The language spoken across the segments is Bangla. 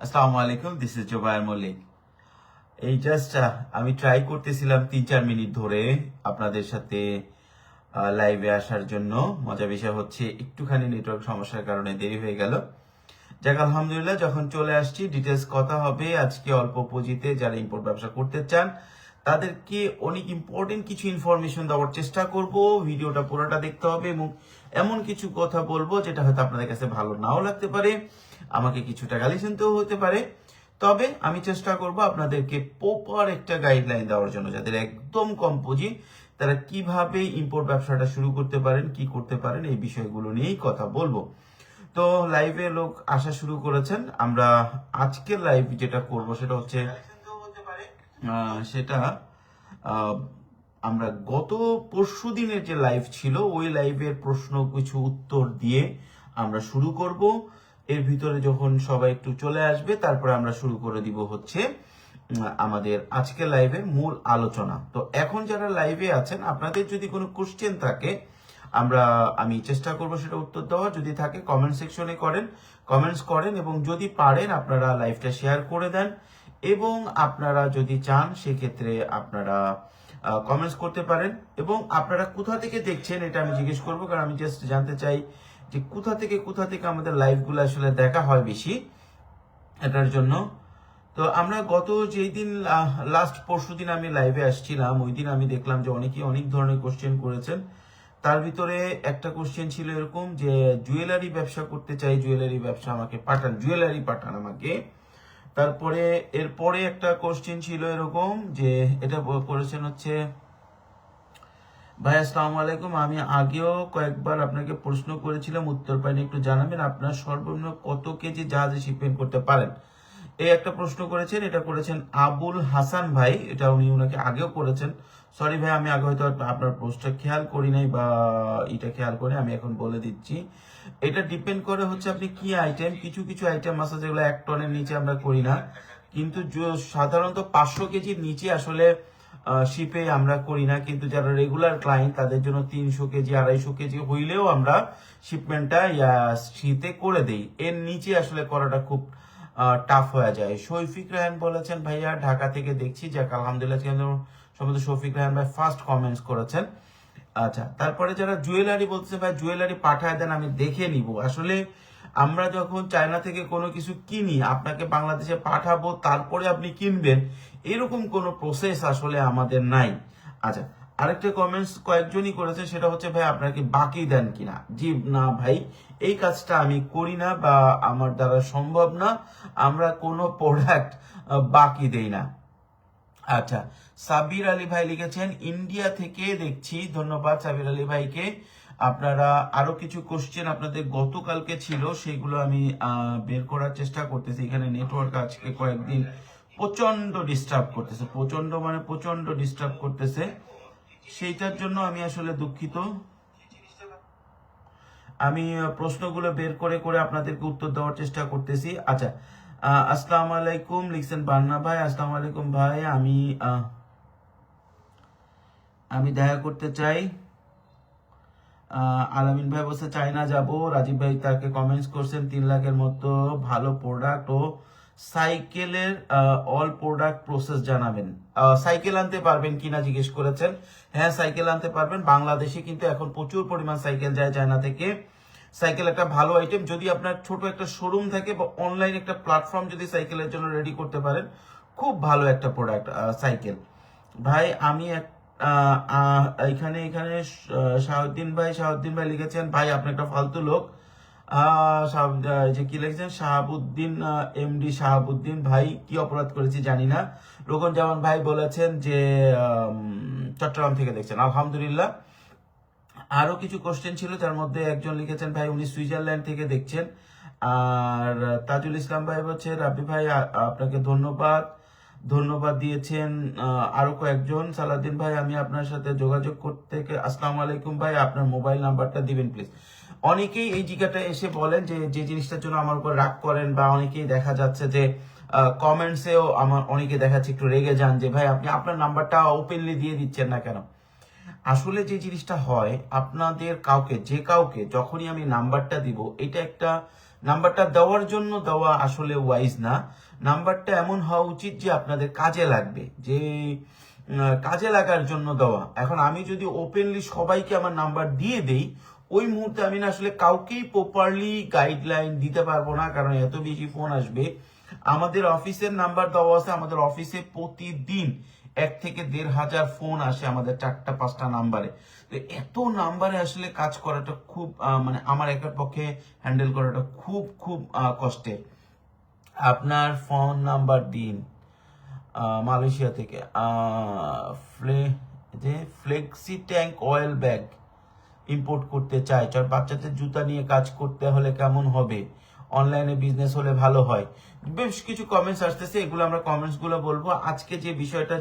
আসসালামু আলাইকুম, দিস ইজ জুবায়ের মল্লিক। এই জাস্ট আমি ট্রাই করতেছিলাম 3-4 মিনিট ধরে আপনাদের সাথে লাইভে আসার জন্য। মজা বিষয় হচ্ছে একটুখানি নেটওয়ার্ক সমস্যার কারণে দেরি হয়ে গেল। যাক আলহামদুলিল্লাহ, যখন চলে আসছি ডিটেলস কথা হবে আজকে অল্প পুঁজিতে যারা ইম্পোর্ট ব্যবসা করতে চান তাদেরকে অনেক ইম্পর্টেন্ট কিছু ইনফরমেশন দেওয়ার চেষ্টা করব। ভিডিওটা পুরোটা দেখতে হবে এবং এমন কিছু কথা বলবো যেটা হয়তো আপনাদের কাছে ভালো নাও লাগতে পারে, আমাকে কিছুটা গালি শুনতেও হতে পারে। তবে আমি চেষ্টা করব আপনাদেরকে প্রপার একটা গাইডলাইন দেওয়ার জন্য, যাদের একদম কম পুঁজি তারা কিভাবে ইম্পোর্ট ব্যবসাটা শুরু করতে পারেন, কি করতে পারেন, এই বিষয়গুলো নিয়েই কথা বলবো। তো লাইভে লোক আসা শুরু করেছেন। আমরা আজকের লাইভ যেটা করব সেটা হচ্ছে সেটা আহ, আমরা গত পরশু দিনের যে লাইভ ছিল ওই লাইভের প্রশ্ন কিছু উত্তর দিয়ে আমরা শুরু করব। এর ভিতরে যখন সবাই একটু চলে আসবে তারপরে আমরা শুরু করে দিব হচ্ছে আমাদের আজকের লাইভের মূল আলোচনা। তো এখন যারা লাইভে আছেন আপনাদের যদি কোনো কোশ্চেন থাকে আমি চেষ্টা করব সেটা উত্তর দেওয়ার। যদি থাকে কমেন্ট সেকশনে কমেন্টস করেন এবং যদি পারেন আপনারা লাইভটা শেয়ার করে দেন। এবং আপনারা যদি চান সেক্ষেত্রে আপনারা কমেন্টস করতে পারেন। এবং আপনারা কোথা থেকে দেখছেন এটা আমি জিজ্ঞেস করবো, কারণ আমি জাস্ট জানতে চাই যে কোথা থেকে আমাদের লাইভগুলো আসলে দেখা হয় বেশি, এটার জন্য। তো আমরা গত যেই দিন লাস্ট পরশু দিন আমি লাইভে আসছিলাম, ওই দিন আমি দেখলাম যে অনেকেই অনেক ধরনের কোশ্চেন করেছেন। তার ভিতরে একটা কোশ্চেন ছিল এরকম যে জুয়েলারি ব্যবসা করতে চাই, জুয়েলারি ব্যবসা আমাকে পাঠান, জুয়েলারি পাঠান আমাকে। তারপরে এরপরে একটা কোশ্চেন ছিল এরকম যে এটা করেছেন হচ্ছে, ভাই আসসালামু আলাইকুম, আমি আগেও কয়েকবার আপনাকে প্রশ্ন করেছিলাম, উত্তর পাইনি, একটু জানাবেন আপনার সর্বনিম্ন কত কেজি জাহাজে শিপমেন্ট করতে পারেন। এই একটা প্রশ্ন করেছেন, এটা করেছেন আবুল হাসান ভাই, এটা উনাকে আগেও করেছেন। সরি ভাই, আমি আগে হয়তো আপনার পোস্টটা খেয়াল করি নাই বা এটা খেয়াল করে আমি এখন বলে দিচ্ছি। এটা ডিপেন্ড করে হচ্ছে আপনি কি আইটেম, কিছু কিছু আইটেম আছে যেগুলো 1 টনের নিচে আমরা করি না, কিন্তু সাধারণত 500 কেজির নিচে আসলে শিপে আমরা করি না। কিন্তু যারা রেগুলার ক্লায়েন্ট তাদের জন্য 300 কেজি 250 কেজি হইলেও আমরা শিপমেন্টটা শীতে করে দেই। এর নিচে আসলে করাটা খুব টাফ হয়ে যায়। শফিক রায়হান বলেছেন ভাইয়া ঢাকা থেকে দেখছি, যাক আলহামদুলিল্লাহ, সম্ভবত শফিক রায়হান ভাই ফার্স্ট কমেন্টস করেছেন। আচ্ছা, তারপরে যারা জুয়েলারি বলতেছে ভাই জুয়েলারি পাঠায় দেন আমি দেখে নিব। আসলে আমরা যখন চায়না থেকে কোনো কিছু কিনি আপনাকে বাংলাদেশে পাঠাবো তারপরে আপনি কিনবেন, এরকম কোনো প্রসেস আসলে আমাদের নাই। আচ্ছা, আরেকটা কমেন্টস কয়েকজনই করেছে, সেটা হচ্ছে ভাই আপনারা কি বাকি দেন কিনা। জি না ভাই, এই কাজটা আমি করি না বা আমার দ্বারা সম্ভব না। আমরা কোনো প্রোডাক্ট বাকি দেই না। আচ্ছা, সাবির আলী ভাই লিখেছেন ইন্ডিয়া থেকে দেখছি, ধন্যবাদ সাবির আলী ভাইকে। আপনারা আরো কিছু কোশ্চেন আপনাদের গতকালকে ছিল সেগুলো আমি বের করার চেষ্টা করতেছি। এখানে নেটওয়ার্ক আজকে কয়েকদিন প্রচন্ড ডিস্টার্ব করতেছে, প্রচন্ড ডিস্টার্ব করতেছে, সেইটার জন্য আমি আসলে দুঃখিত। আমি প্রশ্নগুলো বের করে করে আপনাদেরকে উত্তর দেওয়ার চেষ্টা করতেছি। আচ্ছা, আসসালামু আলাইকুম লিখছেন বান্না ভাই, আসসালামু আলাইকুম ভাই, আমি দেখা করতে চাই। আলামিন ভাই বলছে চায়না যাব। রাজীব ভাই তাকে কমেন্টস করছেন 3 লাখের মতো ভালো প্রোডাক্ট ও সাইকেলের অল প্রোডাক্ট প্রসেস জানাবেন। সাইকেল আনতে পারবেন কিনা জিজ্ঞেস করেছেন। হ্যাঁ, সাইকেল আনতে পারবেন। বাংলাদেশে কিন্তু এখন প্রচুর পরিমাণ সাইকেল যায় চায়না থেকে। সাইকেল একটা ভালো আইটেম, যদি আপনার ছোট একটা শোরুম থাকে বা অনলাইন একটা প্ল্যাটফর্ম যদি সাইকেলের জন্য রেডি করতে পারেন, খুব ভালো একটা প্রোডাক্ট সাইকেল। ভাই আমি এখানে এখানে শাহাবুদ্দিন ভাই লিখেছেন ভাই আপনি একটা ফালতু লোক। যে কি লিখেছেন শাহাবুদ্দিন, এমডি শাহাবুদ্দিন ভাই, কি অপরাধ করেছি জানি না। রোকন জামান ভাই বলেছেন যে চট্টগ্রাম থেকে দেখছেন, আলহামদুলিল্লাহ। আরো কিছু কোশ্চেন ছিল, যার মধ্যে একজন লিখেছেন ভাই উনি সুইজারল্যান্ড থেকে দেখছেন। আর তাজুল ইসলাম ভাই বলছে রাব্বি ভাই আপনাকে ধন্যবাদ দিয়েছেন। আরো কয়েকজন, সালাউদ্দিন ভাই আমি আপনার সাথে যোগাযোগ করতে, আসসালামু আলাইকুম ভাই আপনার মোবাইল নাম্বারটা দিবেন প্লিজ। অনেকেই এই জায়গাটা এসে বলেন যে যে জিনিসটার জন্য আমার উপর রাগ করেন, বা অনেকেই দেখা যাচ্ছে যে কমেন্টসেও আমার অনেকে দেখাচ্ছে একটু রেগে যান যে ভাই আপনি আপনার নাম্বারটা ওপেনলি দিয়ে দিচ্ছেন না কেন। আসলে যে জিনিসটা হয়, আপনাদের যে কাউকে যখনই আমি নাম্বারটা দিব, এটা একটা নাম্বারটা দেওয়ার জন্য দেওয়া আসলে ওয়াইজ না। নাম্বারটা এমন হওয়া উচিত যে আপনাদের কাজে লাগবে, যে কাজে লাগার জন্য দেওয়া। এখন আমি যদি ওপেনলি সবাইকে আমার নাম্বার দিয়ে দেই, ওই মুহূর্তে আমি না আসলে কাউকেই প্রপারলি গাইডলাইন দিতে পারবো না, কারণ এত বেশি ফোন আসবে। আমাদের অফিসের নাম্বার দেওয়া আছে, আমাদের অফিসে প্রতিদিন 1 থেকে 1,500 ফোন আসে আমাদের 4-5টা নাম্বারে। তো এত নাম্বারে আসলে কাজ করাটা খুব মানে আমার একার পক্ষে হ্যান্ডেল করাটা খুব খুব কষ্টের। আপনার ফোন নাম্বার দিন। মালয়েশিয়া থেকে flexi tank oil bag import করতে চাই, বাচ্চাদের জুতা নিয়ে কাজ করতে হলে কেমন হবে, অনলাইনে বিজনেস হলে ভালো হয়। বেশ কিছু কমেন্টস আসতেছে, এগুলো আমরা কমেন্টস গুলো বলবো। আজকে যে বিষয়টা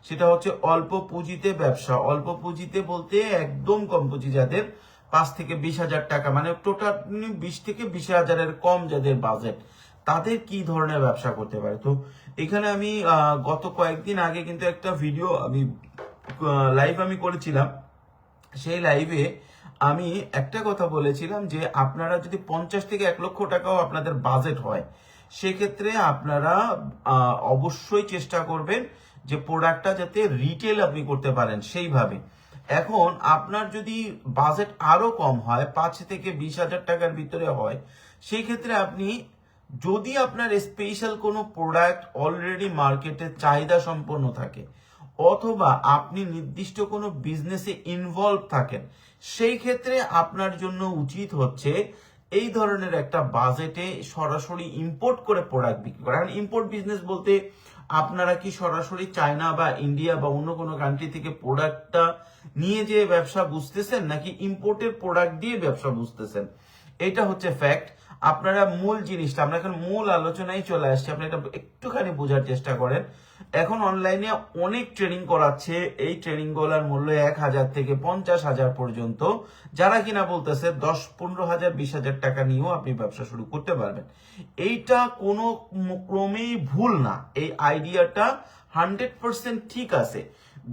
সেটা হচ্ছে অল্প পুঁজিতে ব্যবসা। অল্প পুঁজিতে বলতে একদম কম পুঁজি, যাদের 5 থেকে 20,000 টাকা, মানে টোটাল 20 থেকে 20,000-এর কম যাদের বাজেট, তাদের কি ধরনের ব্যবসা করতে পারে। তো এখানে আমি গত কয়েকদিন আগে কিন্তু একটা ভিডিও আমি লাইভ আমি করেছিলাম। সেই লাইভে আমি একটা কথা বলেছিলাম যে আপনারা যদি 50 থেকে 1 লক্ষ টাকাও আপনাদের বাজেট হয়, সেক্ষেত্রে আপনারা অবশ্যই চেষ্টা করবেন যে প্রোডাক্টটা যাতে রিটেল আপনি করতে পারেন সেইভাবে। এখন আপনার যদি বাজেট আরো কম হয়, 5 থেকে 20,000 টাকার ভিতরে হয়, সেই ক্ষেত্রে আপনি যদি আপনার স্পেশাল কোনো প্রোডাক্ট অলরেডি মার্কেটে চাহিদা সম্পন্ন থাকে, অথবা আপনি নির্দিষ্ট কোনো বিজনেসে ইনভলভ থাকেন, সেই ক্ষেত্রে আপনার জন্য উচিত হচ্ছে এই ধরনের একটা বাজেটে সরাসরি ইম্পোর্ট করে প্রোডাক্ট বিক্রি করা। কারণ ইম্পোর্ট বিজনেস বলতে আপনারা কি সরাসরি চায়না বা ইন্ডিয়া বা অন্য কোনো কান্ট্রি থেকে প্রোডাক্টটা নিয়ে যে ব্যবসা বুঝতেছেন, নাকি ইম্পোর্টের প্রোডাক্ট দিয়ে ব্যবসা বুঝতেছেন, এটা হচ্ছে ফ্যাক্ট। আপনারা মূল জিনিসটা, আমরা এখন মূল আলোচনায় চলে আসছি, আপনি এটা একটুখানি বোঝার চেষ্টা করেন। এখন অনলাইনে অনেক ট্রেনিং করাচ্ছে, এই ট্রেনিং গুলার মূল্য 1,000 থেকে 50,000 পর্যন্ত, যারা কিনা বলতেছে 10-15,000 20,000 টাকা নিয়েও আপনি ব্যবসা শুরু করতে পারবেন। এইটা কোনো ক্রমেই ভুল না, এই আইডিয়াটা 100% ঠিক আছে।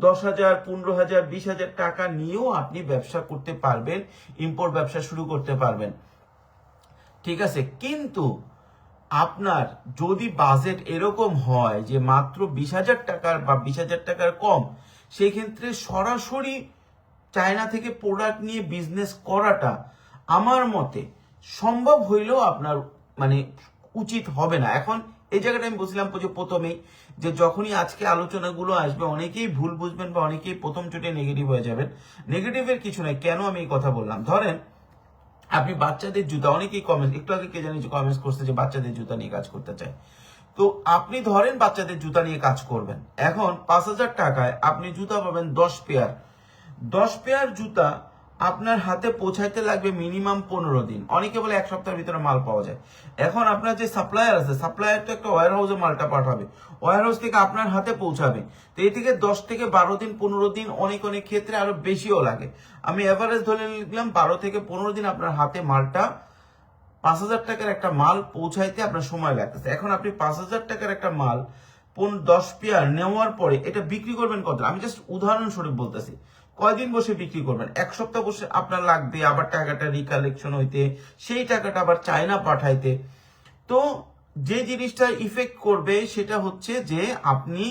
10,000, 15,000, 20,000 টাকা নিয়েও আপনি ব্যবসা করতে পারবেন, ইম্পোর্ট ব্যবসা শুরু করতে পারবেন, ঠিক আছে। কিন্তু আপনার যদি বাজেট এরকম হয় যে মাত্র 20,000 টাকার বা 20,000 টাকার কম, সেই ক্ষেত্রে সরাসরি চায়না থেকে প্রোডাক্ট নিয়ে বিজনেস করাটা আমার মতে সম্ভব হইলেও আপনার মানে উচিত হবে না। এখন এই জায়গাটা আমি বলছিলাম প্রথমেই যে যখনই আজকে আলোচনাগুলো আসবে, অনেকেই ভুল বুঝবেন বা অনেকেই প্রথম চোটে নেগেটিভ হয়ে যাবেন। নেগেটিভের কিছু নাই। কেন আমি এই কথা বললাম, ধরেন আপনি বাচ্চাদের জুতা, অনেকেই কমেন্ট, একটু আগে কে জানি কমেন্টস করছে যে বাচ্চাদের জুতা নিয়ে কাজ করতে চায়। তো আপনি ধরেন বাচ্চাদের জুতা নিয়ে কাজ করবেন, এখন 5,000 টাকায় আপনি জুতা পাবেন 10 পেয়ার। 10 পেয়ার জুতা আপনার হাতে পৌঁছাইতে লাগবে মিনিমাম 15 দিন, অনেকে বলে 1 সপ্তাহের ভিতরে মাল পাওয়া যায়। এখন আপনার যে সাপ্লায়ার আছে, সাপ্লায়ার তো একটা ওয়্যার হাউসে মালটা পাঠাবে, ওয়্যার হাউস থেকে আপনার হাতে পৌঁছাবে। তো এই থেকে 10 থেকে 12 দিন, 15 দিন, অনেক অনেক ক্ষেত্রে আরো বেশিও লাগে। আমি এভারেজ ধরে নিলাম 12 থেকে 15 দিন আপনার হাতে মালটা, 5,000 টাকার একটা মাল পৌঁছাইতে আপনার সময় লাগতেছে। এখন আপনি 5,000 টাকার একটা মাল 10 পেয়ার নেওয়ার পরে এটা বিক্রি করবেন কত, আমি জাস্ট উদাহরণস্বরূপ বলতেছি, কয়দিন বসে বিক্রি করবেন? 1 সপ্তাহ বসে আপনার লাগবে, আবার টাকাটা রিকালেকশন হইতে, সেই টাকাটা আবার চায়না পাঠাইতে। তো যে জিনিসটা ইফেক্ট করবে সেটা হচ্ছে যে আপনি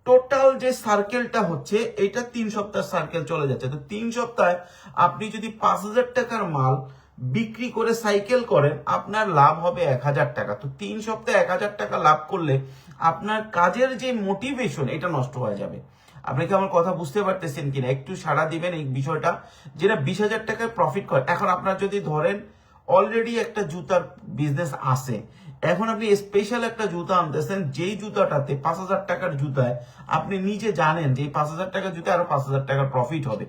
টোটাল যে সার্কেলটা হচ্ছে, এটা 3 সপ্তাহ সার্কেল চলে যাচ্ছে। তো 3 সপ্তাহে আপনি যদি 5,000 টাকার মাল বিক্রি করে সাইকেল করেন, আপনার লাভ হবে 1,000 টাকা। তো 3 সপ্তাহে 1,000 টাকা লাভ করলে আপনার কাজের যে মোটিভেশন, এটা নষ্ট হয়ে যাবে। আপনি কি আমার কথা বুঝতে পারতেছেন কিনা? একটু সাড়া দিবেন এই বিষয়টা, যেটা 20,000 টাকার প্রফিট করে। এখন আপনার যদি ধরেন অলরেডি একটা জুতার বিজনেস আছে, এখন আপনি স্পেশাল একটা জুতা আনতেছেন, যেই জুতাটাতে 5,000 টাকার জুতায় আপনি নিজে জানেন যে 5,000 টাকার জুতায় আরো 5,000 টাকার প্রফিট হবে,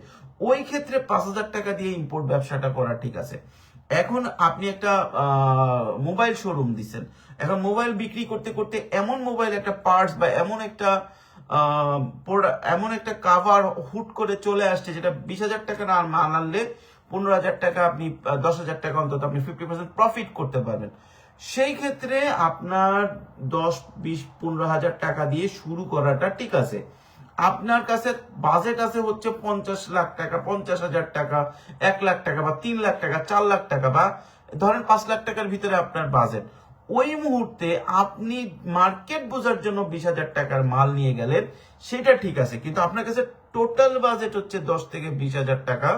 ওই ক্ষেত্রে 5,000 টাকা দিয়ে ইম্পোর্ট ব্যবসাটা করা ঠিক আছে। এখন আপনি একটা মোবাইল শোরুম দিচ্ছেন, এখন মোবাইল বিক্রি করতে করতে এমন মোবাইল একটা পার্টস বা এমন একটা কাভার হুট করে চলে আসছে, যেটা 20,000 টাকা না আনলে 15,000 টাকা আপনি 10,000 টাকা অন্তত আপনি 50% প্রফিট করতে পারবেন। সেই ক্ষেত্রে আপনার 10, 20, 15,000 টাকা দিয়ে শুরু করাটা ঠিক আছে। আপনার কাছে বাজেট আছে হচ্ছে 50 লাখ টাকা, 50,000 টাকা, 1 লাখ টাকা বা 3 লাখ টাকা, 4 লাখ টাকা বা ধরেন 5 লাখ টাকার ভিতরে আপনার বাজেট, ওই মুহূর্তে আপনি মার্কেট বোঝার জন্য 20,000 টাকার মাল নিয়ে গেলেন, সেটা ঠিক আছে, কিন্তু আপনার কাছে টোটাল বাজেট হচ্ছে 10 থেকে 20,000 টাকা।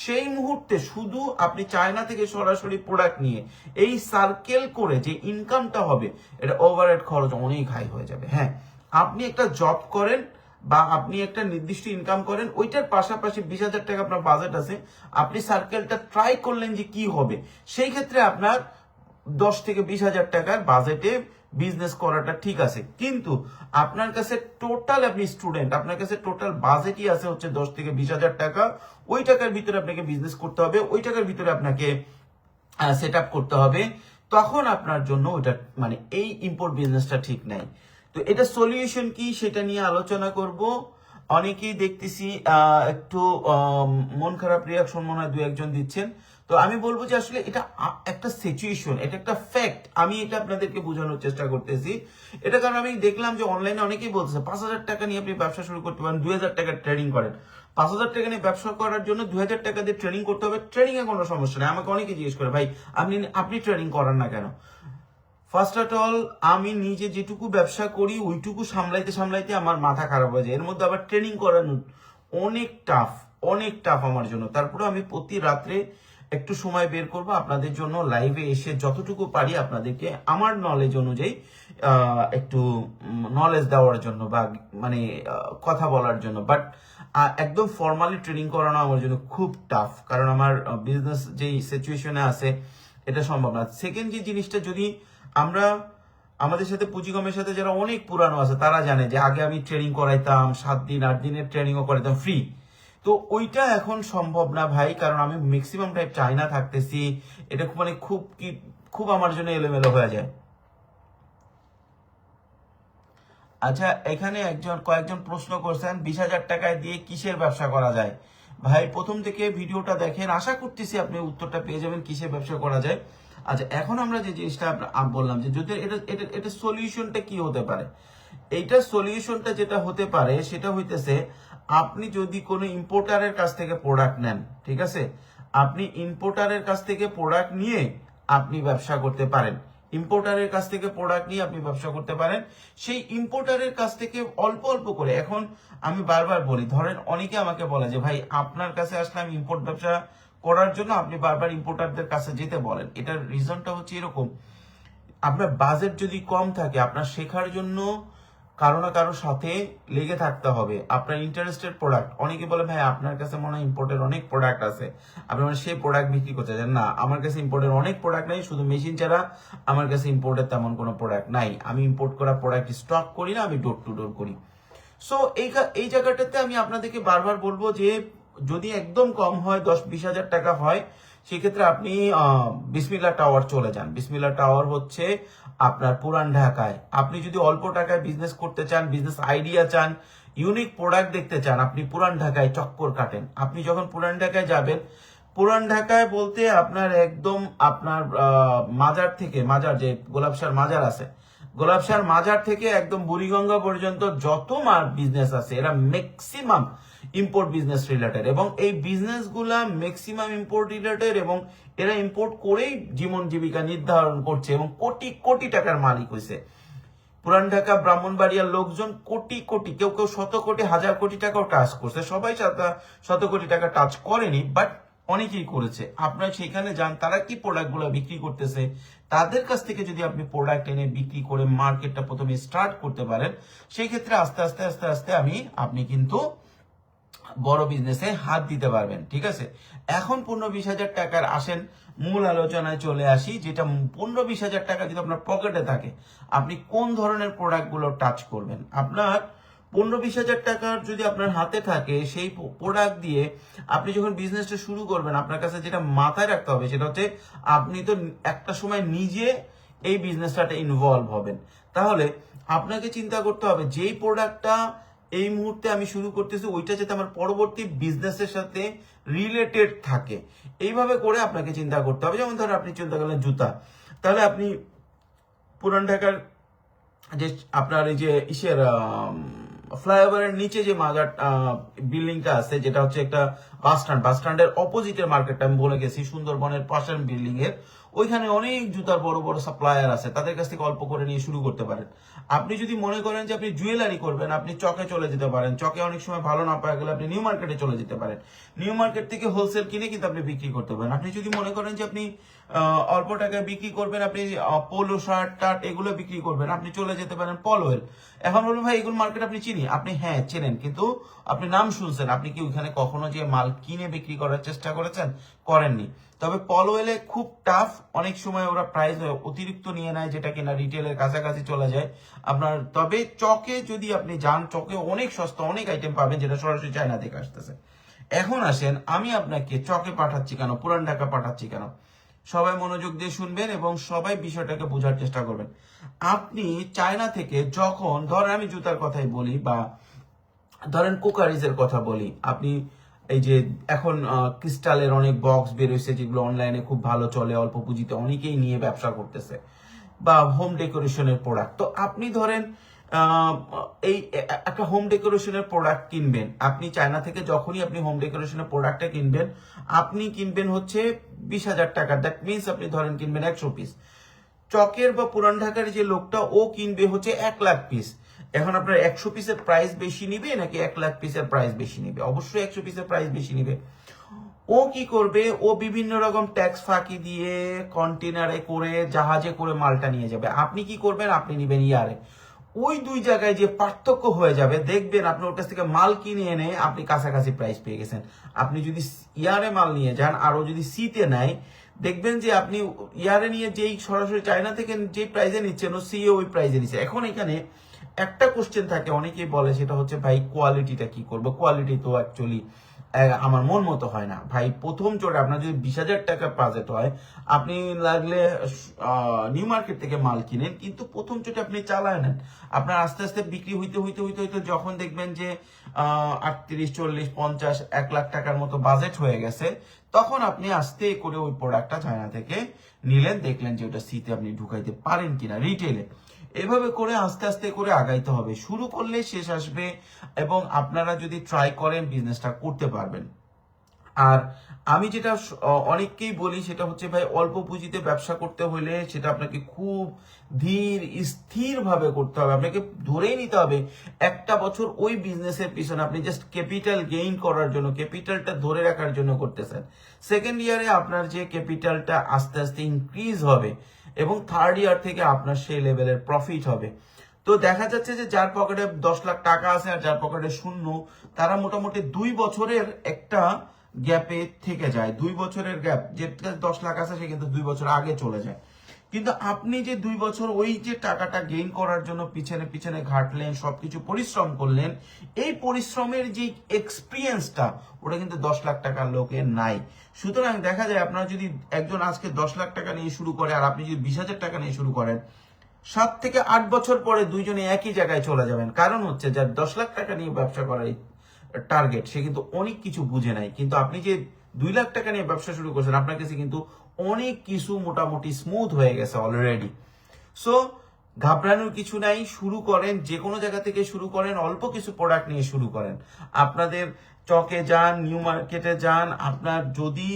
সেই মুহূর্তে শুধু আপনি চায়না থেকে সরাসরি প্রোডাক্ট নিয়ে এই সার্কেল করে যে ইনকামটা হবে, এটা ওভারহেড খরচ অনেক হাই হয়ে যাবে। হ্যাঁ, আপনি একটা জব করেন বা আপনি একটা নির্দিষ্ট ইনকাম করেন, ওইটার পাশাপাশি 20,000 টাকা আপনার বাজেট আছে, আপনি সার্কেলটা ট্রাই করলেন যে কি হবে, সেই ক্ষেত্রে আপনার 10 থেকে 20,000 টাকার বাজেটে বিজনেস করাটা ঠিক আছে। কিন্তু আপনার কাছে টোটাল, আপনি স্টুডেন্ট, আপনার কাছে টোটাল বাজেটই আছে হচ্ছে 10 থেকে 20,000 টাকা, ওই টাকার ভিতরে আপনাকে বিজনেস করতে হবে, ওই টাকার ভিতরে আপনাকে সেট আপ করতে হবে, তখন আপনার জন্য ওইটা মানে এই ইম্পোর্ট বিজনেসটা ঠিক নাই। তো এটা সলিউশন কি সেটা নিয়ে আলোচনা করব। অনেকেই দেখতেছি একটু মন খারাপ রিয়াকশন মনে হয় 2-1 জন দিচ্ছেন। তো আমি বলবো যে আসলে এটা একটা সিচুয়েশন, এটা একটা ফ্যাক্ট, আমি এটা আপনাদেরকে বোঝানোর চেষ্টা করতেছি। এটা কারণ আমি দেখলাম যে অনলাইনে অনেকেই বলতেছে 5,000 টাকা নিয়ে আপনি ব্যবসা শুরু করতে পারেন, 2,000 টাকার ট্রেডিং করেন। 5,000 টাকা নিয়ে ব্যবসা করার জন্য 2,000 টাকা দিয়ে ট্রেনিং করতে হবে, ট্রেনিং এ কোনো সমস্যা নেই। আমাকে অনেকে জিজ্ঞেস করে, ভাই আপনি ট্রেনিং করান না কেন? ফার্স্ট অফ অল, আমি নিজে যেটুকু ব্যবসা করি ওইটুকু সামলাইতে সামলাইতে আমার মাথা খারাপ হয়ে যায়, এর মধ্যে আবার ট্রেনিং করানো অনেক টাফ, অনেক টাফ আমার জন্য। তারপরে আমি প্রতি রাত্রে একটু সময় বের করব আপনাদের জন্য, লাইভে এসে যতটুকু পারি আপনাদেরকে আমার নলেজ অনুযায়ী একটু নলেজ দেওয়ার জন্য বা মানে কথা বলার জন্য। বাট একদম ফর্মালি ট্রেনিং করানো আমার জন্য খুব টাফ, কারণ আমার বিজনেস যেই সিচুয়েশনে আছে এটা সম্ভব না। সেকেন্ড যে জিনিসটা, যদি আমরা আমাদের সাথে পুঁজিকমের সাথে যারা অনেক পুরানো আছে তারা জানে যে আগে আমি ট্রেনিং করাইতাম, 7 দিন 8 দিনের ট্রেনিংও করাইতাম ফ্রি। তো ওইটা এখন সম্ভব না ভাই, কারণ আমি ম্যাক্সিমাম টাইম চায়না থাকতেছি, এটা মানে খুব আমার জন্য এলোমেলো হয়ে যায়। আচ্ছা, এখানে কয়েকজন প্রশ্ন করছেন 20,000 টাকায় দিয়ে কিসের ব্যবসা করা যায়। ভাই প্রথম থেকে ভিডিওটা দেখেন, আশা করতেছি আপনি উত্তরটা পেয়ে যাবেন কিসের ব্যবসা করা যায়। আচ্ছা, এখন আমরা যে জিনিসটা বললাম যে যদি এটা সলিউশনটা কি হতে পারে, এইটা সলিউশনটা যেটা হতে পারে সেটা হইতেছে, আপনি যদি কোনো ইম্পোর্টারের কাছ থেকে প্রোডাক্ট নেন, ঠিক আছে, আপনি ইম্পোর্টারের কাছ থেকে প্রোডাক্ট নিয়ে আপনি ব্যবসা করতে পারেন। ইম্পোর্টারের কাছ থেকে প্রোডাক্ট নিয়ে আপনি ব্যবসা করতে পারেন। সেই ইম্পোর্টারের কাছ থেকে অল্প অল্প করে, এখন আমি বারবার বলি, ধরেন অনেকে আমাকে বলে যে ভাই আপনার কাছে আসলে আমি ইম্পোর্ট ব্যবসা করার জন্য আপনি বারবার ইম্পোর্টারদের কাছে যেতে বলেন। এটার রিজনটা হচ্ছে এরকম, আপনার বাজেট যদি কম থাকে, আপনার শেখার জন্য কারো না কারোর সাথে লেগে থাকতে হবে। আপনার ইন্টারেস্টেড প্রোডাক্ট, অনেকে বলে ভাই আপনার কাছে মনে হয় ইম্পোর্টের অনেক প্রোডাক্ট আছে, আপনি মানে সেই প্রোডাক্ট বিক্রি করতে চান। না, আমার কাছে ইম্পোর্টের অনেক প্রোডাক্ট নাই, শুধু মেশিন ছাড়া আমার কাছে ইম্পোর্টের তেমন কোনো প্রোডাক্ট নাই। আমি ইম্পোর্ট করা প্রোডাক্ট স্টক করি না, আমি ডোর টু ডোর করি। সো এই জায়গাটাতে আমি আপনাদেরকে বারবার বলবো যে যদি একদম কম হয়, 10-20 হাজার টাকা হয়, সেক্ষেত্রে আপনি বিসমিল্লা টাওয়ার চলে যান। বিসমিল্লা টাওয়ার হচ্ছে আপনার পুরান ঢাকায়। আপনি যদি অল্প টাকায় বিজনেস করতে চান, বিজনেস আইডিয়া চান, ইউনিক প্রোডাক্ট দেখতে চান, আপনি পুরান ঢাকায় চক্কর কাটেন। আপনি যখন পুরান ঢাকায় যাবেন, পুরান ঢাকায় বলতে আপনার একদম আপনার মাজার যে গোলাপশার মাজার আছে, গোলাপশার মাজার থেকে একদম বুড়িগঙ্গা পর্যন্ত যত বিজনেস আছে, এরা ম্যাক্সিমাম ইম্পোর্ট বিজনেস রিলেটেড, এবং এই বিজনেস গুলা ম্যাক্সিমাম ইম্পোর্ট রিলেটেড, এবং এরা ইম্পোর্ট করেই জীবন জীবিকা নির্ধারণ করছে এবং কোটি কোটি টাকার মালিক হয়েছে। পুরান ঢাকা ব্রাহ্মণবাড়িয়ার লোকজন কোটি কোটি, কেউ কেউ 100 কোটি, 1000 কোটি টাকাও টাচ করছে। সবাই 100 কোটি টাকা টাচ করেনি, বাট অনেকেই করেছে। আপনারা সেখানে যান, তারা কি প্রোডাক্ট গুলো বিক্রি করতেছে, তাদের কাছ থেকে যদি আপনি প্রোডাক্ট এনে বিক্রি করে মার্কেটটা প্রথমে স্টার্ট করতে পারেন, সেই ক্ষেত্রে আস্তে আস্তে আস্তে আস্তে আপনি কিন্তু বড় বিজনেসে হাত দিতে পারবেন। ঠিক আছে, এখন 15-20 হাজার টাকার আসেন মূল আলোচনায় চলে আসি, যেটা 15-20 হাজার টাকা যদি আপনার পকেটে থাকে, আপনি কোন ধরনের প্রোডাক্ট গুলো টাচ করবেন। আপনার 15-20 হাজার টাকার যদি আপনার হাতে থাকে, সেই প্রোডাক্ট দিয়ে আপনি যখন বিজনেসটা শুরু করবেন, আপনার কাছে যেটা মাথায় রাখতে হবে সেটা হচ্ছে আপনি তো একটা সময় নিজে এই বিজনেসটাতে ইনভলভ হবেন। তাহলে আপনাকে চিন্তা করতে হবে যেই প্রোডাক্টটা এই মুহূর্তে আমি শুরু করতেছি, ওইটা যাতে আমার পরবর্তী বিজনেসের সাথে রিলেটেড থাকে, এইভাবে করে আপনাকে চিন্তা করতে হবে। যেমন ধরো আপনি চিন্তা করলেন জুতা, তাহলে আপনি পুরান ঢাকার যে আপনার এই যে ফ্লাইওভারের নিচে যে মাজার বিল্ডিংটা আছে, যেটা হচ্ছে একটা বাস স্ট্যান্ডের অপোজিটের মার্কেটটা আমি বলে গেছি, সুন্দরবনের পাশের বিল্ডিং এর ওইখানে অনেক জুতার বড় বড় সাপ্লায়ার আছে, তাদের কাছ থেকে অল্প করে নিয়ে শুরু করতে পারেন। আপনি যদি মনে করেন যে আপনি জুয়েলারি করবেন, আপনি চকে চলে যেতে পারেন, চকে অনেক সময় ভালো না পাওয়া গেলে আপনি নিউ মার্কেটে চলে যেতে পারেন, নিউ মার্কেট থেকে হোলসেল কিনে কিন্তু আপনি বিক্রি করতে পারেন। আপনি যদি মনে করেন যে আপনি অল্প টাকায় বিক্রি করবেন, আপনি পোলো শার্ট টার্ট এগুলো বিক্রি করবেন, আপনি চলে যেতে পারেন পলোয়েল। এখন বলবেন ভাই এগুলো মার্কেট আপনি চিনি, আপনি হ্যাঁ চেনেন, কিন্তু আপনি নাম শুনছেন, আপনি কি ওইখানে কখনো যে মাল কিনে বিক্রি করার চেষ্টা করেছেন? করেননি। তবে পলোয়েলে খুব টাফ, অনেক সময় ওরা প্রাইস অতিরিক্ত নিয়ে নেয়, যেটা কিনা রিটেলের কাছাকাছি চলে যায় আপনার। তবে চকে যদি আপনি যান, চকে অনেক সস্তা অনেক আইটেম পাবেন, যেটা সরাসরি চায়না থেকে আসতেছে। এখন আসেন, আমি আপনাকে চকে পাঠাচ্ছি কেন, পুরান ঢাকা পাঠাচ্ছি কেন, সবাই মনোযোগ দিয়ে শুনবেন এবং সবাই বিষয়টাকে বোঝার চেষ্টা করবেন। আপনি চায়না থেকে যখন, ধরেন আমি জুতার কথাই বলি বা ধরেন কোকারিজের কথা বলি, আপনি এই যে এখন ক্রিস্টালের অনেক বক্স বের হয়েছে যেগুলো অনলাইনে খুব ভালো চলে, অল্প পুঁজিতে অনেকেই নিয়ে ব্যবসা করতেছে, বা হোম ডেকোরেশনের প্রোডাক্ট। তো আপনি ধরেন এই একটা হোম ডেকোরেশনের প্রোডাক্ট কিনবেন, আপনি চায়না থেকে যখনই আপনি হোম ডেকোরেশনের প্রোডাক্টটা কিনবেন, আপনি কিনবেন হচ্ছে 20,000 টাকা, দ্যাট মিনস আপনি ধরেন কিনবেন 100 পিস। চকের বা পুরান ঢাকার যে লোকটা ও কিনবে হচ্ছে 1,00,000 পিস। এখন আপনার 100 পিসের প্রাইস বেশি নিবে নাকি 1,00,000 পিসের প্রাইস বেশি নিবে? অবশ্যই 100 পিসের প্রাইস বেশি নিবে। ও কি করবে, ও বিভিন্ন রকম ট্যাক্স ফাঁকি দিয়ে কন্টেনারে করে জাহাজে করে মালটা নিয়ে যাবে। আপনি কি করবেন, আপনি নিবেন ইয়ারে। ওই দুই জায়গায় যে পার্থক্য হয়ে যাবে, দেখবেন আপনি ওর কাছ থেকে মাল কিনে এনে আপনি কাছাকাছি প্রাইস পেয়ে গেছেন। আপনি যদি ইয়ারে মাল নিয়ে যান আর ও যদি সিতে নেয়, দেখবেন যে আপনি ইয়ারে নিয়ে যেই সরাসরি চায়না থেকে যে প্রাইসে নিচ্ছেন, ও সিএ ওই প্রাইসে নিচ্ছে। এখন এখানে একটা কোশ্চেন থাকে, অনেকেই বলে, সেটা হচ্ছে ভাই কোয়ালিটিটা কি করবো? কোয়ালিটি তো অ্যাকচুয়ালি আমার মন মতো হয় না ভাই। প্রথম চোটে আপনার যদি 20,000 টাকা বাজেট হয়, আপনি লাগলে নিউ মার্কেট থেকে মাল কিনেন, কিন্তু প্রথম চোটে আপনি চালায় নেন। আপনার আস্তে আস্তে বিক্রি হইতে হইতে হইতে হইতে যখন দেখবেন যে 38, 40, 50, 1,00,000 টাকার মতো বাজেট হয়ে গেছে, তখন আপনি আস্তে করে ওই প্রোডাক্টটা চায়না থেকে নিলেন, দেখলেন যে ওটা সিতে আপনি ঢুকাইতে পারেন কিনা রিটেলে। এভাবে করে আস্তে আস্তে করে আগাইতে হবে, শুরু করলে শেষ আসবে, এবং আপনারা যদি ট্রাই করেন বিজনেসটা করতে পারবেন। আর আমি যেটা অনেককেই বলি, সেটা হচ্ছে ভাই অল্প পুঁজিতে ব্যবসা করতে হলে সেটা আপনাকে খুব ধীর স্থির ভাবে করতে হবে। আপনাকে ধরেই নিতে হবে 1টা বছর ওই বিজনেসের পিছনে আপনি জাস্ট ক্যাপিটাল গেইন করার জন্য, ক্যাপিটালটা ধরে রাখার জন্য করতেছেন। সেকেন্ড ইয়ারে আপনার যে ক্যাপিটালটা আস্তে আস্তে ইনক্রিজ হবে এবং থার্ড ইয়ার থেকে আপনার সেই লেভেলের প্রফিট হবে। তো দেখা যাচ্ছে যে যার পকেটে 10 লাখ টাকা আছে আর যার পকেটে শূন্য, তারা মোটামুটি 2 বছরের একটা গ্যাপে থেকে যায়। 2 বছরের গ্যাপ, যে 10 লাখ আছে সে কিন্তু 2 বছর আগে চলে যায়। কিন্তু আপনি যে 2 বছর ওই যে টাকাটা গেইন করার জন্য পিছনে পিছনে ঘাটলেন, সবকিছু পরিশ্রম করলেন, এই পরিশ্রমের যে এক্সপিরিয়েন্সটা, ওটা কিন্তু 10 লাখ টাকার লোকের নাই। সুতরাং দেখা যায় আপনার যদি একজন আজকে 10 লাখ টাকা নিয়ে শুরু করে আর আপনি যদি 20,000 টাকা নিয়ে শুরু করেন, 7 থেকে 8 বছর পরে দুইজনে একই জায়গায় চলে যাবেন। কারণ হচ্ছে যার 10 লাখ টাকা নিয়ে ব্যবসা করার টার্গেট, সে কিন্তু অনেক কিছু বুঝে নাই। কিন্তু আপনি যে 2 লাখ টাকা নিয়ে ব্যবসা শুরু করছেন, আপনার কাছে কিন্তু অনেক কিছু মোটামুটি স্মুথ হয়ে গেছে অলরেডি। সো ঘাবড়ানোর কিছু নাই, শুরু করেন, যে কোনো জায়গা থেকে শুরু করেন, অল্প কিছু প্রোডাক্ট নিয়ে শুরু করেন। আপনাদের চকে যান, নিউ মার্কেটে যান, আপনার যদি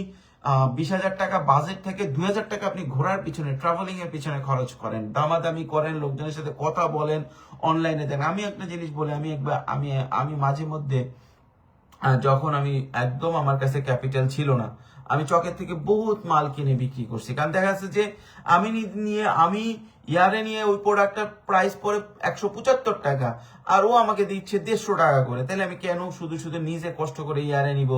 20,000 টাকা বাজেট থেকে 2,000 টাকা আপনি ঘোরার পিছনে, ট্রাভেলিং এর পিছনে খরচ করেন, দামাদামি করেন, লোকজনের সাথে কথা বলেন, অনলাইনে দেন। আমি একটা জিনিস বলি, আমি মাঝে মধ্যে যখন আমি একদম আমার কাছে ক্যাপিটাল ছিল না, আমি চকের থেকে বহুত মাল কিনে বিক্রি করছি। কারণ দেখা যাচ্ছে যে আমি ইয়ারে নিয়ে ওই প্রোডাক্টটার প্রাইস পড়ে 175 টাকা, আর ও আমাকে দিচ্ছে 150 টাকা করে। তাহলে আমি কেন শুধু শুধু নিজে কষ্ট করে ইয়ারে নিব,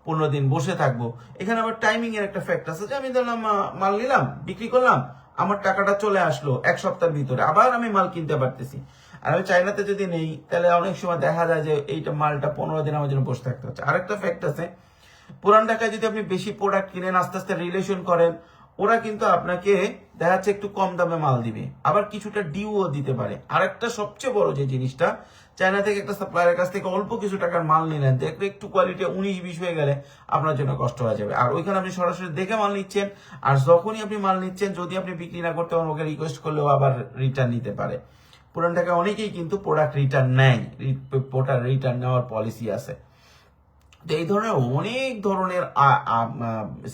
15 দিন বসে থাকবো? এখানে আবার টাইমিং এর একটা ফ্যাক্ট আছে, যে আমি ধরলাম মাল নিলাম, বিক্রি করলাম, আমার টাকাটা চলে আসলো 1 সপ্তাহের ভিতরে, আবার আমি মাল কিনতে পারতেছি। আর আমি চাইনাতে যদি নেই, তাহলে অনেক সময় দেখা যায় যে এইটা মালটা 15 দিন আমার জন্য বসে থাকতে হচ্ছে। আরেকটা ফ্যাক্ট আছে, পুরান ঢাকায় যদি আপনি বেশি প্রোডাক্ট কিনেন, আস্তে আস্তে রিলেশন করেন, ওরা কিন্তু আপনাকে দেখা যাচ্ছে একটু কম দামে মাল দিবে, আবার কিছুটা ডিউও দিতে পারে। আরেকটা সবচেয়ে বড় যে জিনিসটা, চায়না থেকে একটা সাপ্লায়ারের কাছ থেকে অল্প কিছু টাকার মাল নিলেন, দেখবে একটু কোয়ালিটি 19-20 হয়ে গেলে আপনার জন্য কষ্ট হয়ে যাবে। আর ওইখানে আপনি সরাসরি দেখে মাল নিচ্ছেন, আর যখনই আপনি মাল নিচ্ছেন, যদি আপনি বিক্রি না করতে পারেন, ওকে রিকোয়েস্ট করলেও আবার রিটার্ন নিতে পারে। পুরান ঢাকায় অনেকেই কিন্তু প্রোডাক্ট রিটার্ন নেয়, রিটার্ন নেওয়ার পলিসি আছে। তো এই ধরনের অনেক ধরনের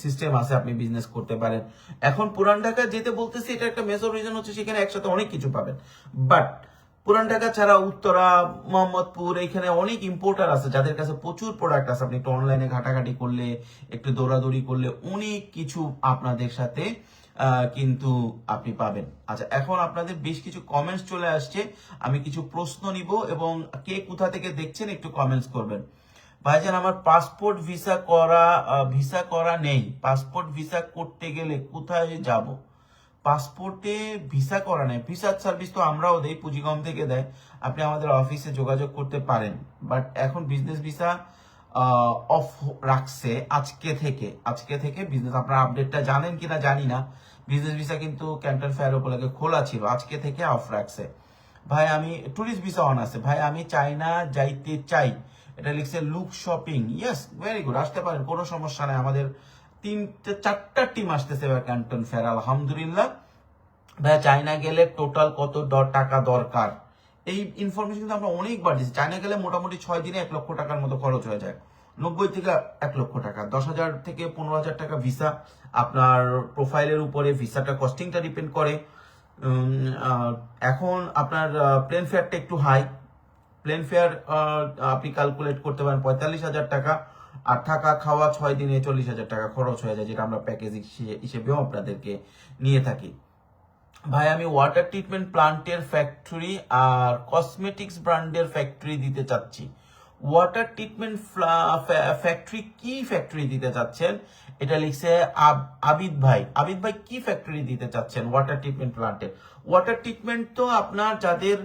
সিস্টেম আছে, আপনি বিজনেস করতে পারেন। এখন পুরান ঢাকা যেতে বলতেছি, এটা একটা মেজর রিজন হচ্ছে সেখানে একসাথে অনেক কিছু পাবেন। বাট পুরান ঢাকা ছাড়া উত্তরা, মোহাম্মদপুর, এখানে অনেক ইম্পোর্টার আছে যাদের কাছে প্রচুর প্রোডাক্ট আছে। আপনি একটু অনলাইনে ঘাটাঘাটি করলে, একটু দৌড়াদৌড়ি করলে অনেক কিছু আপনাদের সাথে কিন্তু আপনি পাবেন। আচ্ছা, এখন আপনাদের বেশ কিছু কমেন্টস চলে আসছে, আমি কিছু প্রশ্ন নিব এবং কে কোথা থেকে দেখছেন একটু কমেন্টস করবেন। ভাইজান, আমার পাসপোর্ট ভিসা করা নেই, পাসপোর্ট ভিসা করতে গেলে কোথায় যাব? পাসপোর্টে ভিসা করা নেই, ভিসা সার্ভিস তো আমরাও দেই, পুঁজিকম থেকে দেয়, আপনি আমাদের অফিসে যোগাযোগ করতে পারেন। বাট এখন বিজনেস ভিসা অফ রাখছে আজকে থেকে বিজনেস, আপনার আপডেটটা জানেন কিনা জানি না, বিজনেস ভিসা কিন্তু ক্যান্টন ফেয়ার উপলক্ষে খোলা ছিল, আজকে থেকে অফ রাখছে। ভাই আমি ট্যুরিস্ট ভিসা অন আছে, ভাই আমি চায়না যাইতে চাই, এটা লিখছে look shopping. Yes, very good, আসতে পারেন, কোনো সমস্যা নেই। আমাদের 3-4টা টিম আসতেছে এবার ক্যান্টন ফেয়ার, আলহামদুলিল্লাহ। ভাইয়া চায়না গেলে টোটাল কত টাকা দরকার? এই ইনফরমেশন কিন্তু আমরা অনেকবার দিচ্ছি। চায়না গেলে মোটামুটি 6 দিনে 1 লক্ষ টাকার মতো খরচ হয়ে যায়, 90 থেকে 1 লক্ষ টাকা, 10,000 থেকে 15,000 টাকা ভিসা। আপনার প্রোফাইলের উপরে ভিসাটা কস্টিংটা ডিপেন্ড করে। এখন আপনার প্লেন ফেয়ারটা একটু হাই, প্লেন ফেয়ার আপনি ক্যালকুলেট করতে পারেন 45,000 টাকা, আর থাকা খাওয়া 6 দিনে 40,000 টাকা খরচ হয়ে যায়, যেটা আমরা প্যাকেজ হিসেবেও আপনাদেরকে নিয়ে থাকি। ভাই আমি ওয়াটার ট্রিটমেন্ট প্লান্টের ফ্যাক্টরি আর কসমেটিক্স ব্র্যান্ডের ফ্যাক্টরি দিতে চাচ্ছি। ওয়াটার ট্রিটমেন্ট ফ্যাক্টরি, কি ফ্যাক্টরি দিতে চাচ্ছেন? এটা লিখছে আবিদ ভাই। আবিদ ভাই কি ফ্যাক্টরি দিতে চাচ্ছেন ওয়াটার ট্রিটমেন্ট প্লান্টের? ওয়াটার ট্রিটমেন্ট তো আপনার যাদের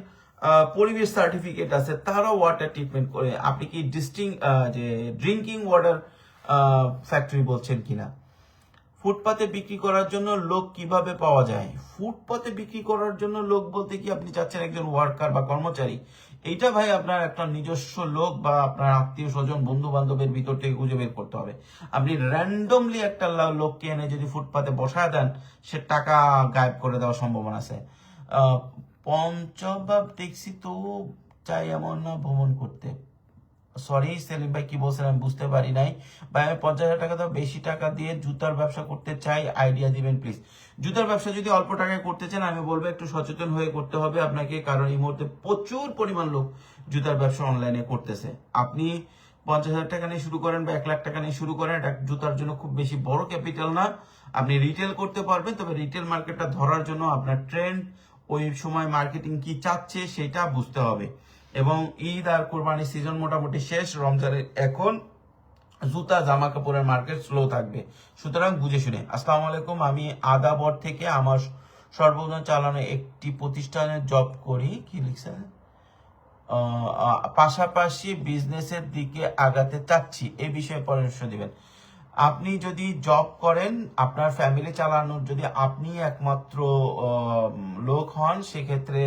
পরিবেশ সার্টিফিকেট আছে তারাও ওয়াটার ট্রিটমেন্ট করে। আপনি কি যে ড্রিঙ্কিং ওয়াটার ফ্যাক্টরি বলছেন কিনা? ফুটপাতে বিক্রি করার জন্য লোক কিভাবে পাওয়া যায়? ফুটপাতে বিক্রি করার জন্য লোক বলতে কি আপনি চাচ্ছেন একজন ওয়ার্কার বা কর্মচারী? এইটা ভাই আপনার একটা নিজস্ব লোক বা আপনার আত্মীয় স্বজন বন্ধু বান্ধবের ভিতর থেকে খুঁজে বের করতে হবে। আপনি র্যান্ডমলি একটা লোককে এনে যদি ফুটপাতে বসায় দেন, সে টাকা গায়েব করে দেওয়ার সম্ভাবনা আছে। পঞ্চবাব দেখছি তো চাই এমন না ভ্রমণ করতে। সরি সেলিম ভাই, কি বলছেন আমি বুঝতে পারি নাই। ভাই আমি 50,000 টাকা তো বেশি টাকা দিয়ে জুতার ব্যবসা করতে চাই, আইডিয়া দিবেন প্লিজ। জুতার ব্যবসা যদি অল্প টাকায় করতে চান, আমি বলবো একটু সচেতন হয়ে করতে হবে আপনাকে, কারণ এই মুহূর্তে প্রচুর পরিমাণ লোক জুতার ব্যবসা অনলাইনে করতেছে। আপনি 50,000 টাকা নিয়ে শুরু করেন বা 1 লাখ টাকা নিয়ে শুরু করেন, এটা জুতার জন্য খুব বেশি বড় ক্যাপিটাল না। আপনি রিটেল করতে পারবেন, তবে রিটেল মার্কেটটা ধরার জন্য আপনার ট্রেন্ড, ওই সময় মার্কেটিং কি চাচ্ছে সেটা বুঝতে হবে। এবং ঈদ আর কোরবানির সিজন মোটামুটি শেষ, রমজানের এখন জুতা জামা কাপড়ের মার্কেট স্লো থাকবে, সুতরাং বুঝে শুনে। আসসালামু আলাইকুম, আমি আদাবর থেকে আমার সর্বজন চালানো একটি প্রতিষ্ঠানে জব করি, কি লিখছে, পাশাপাশি বিজনেসের দিকে আগাতে চাচ্ছি, এই বিষয়ে পরামর্শ দিবেন। আপনি যদি জব করেন, আপনার ফ্যামিলি চালানোর যদি আপনি একমাত্র লোক হন, সেক্ষেত্রে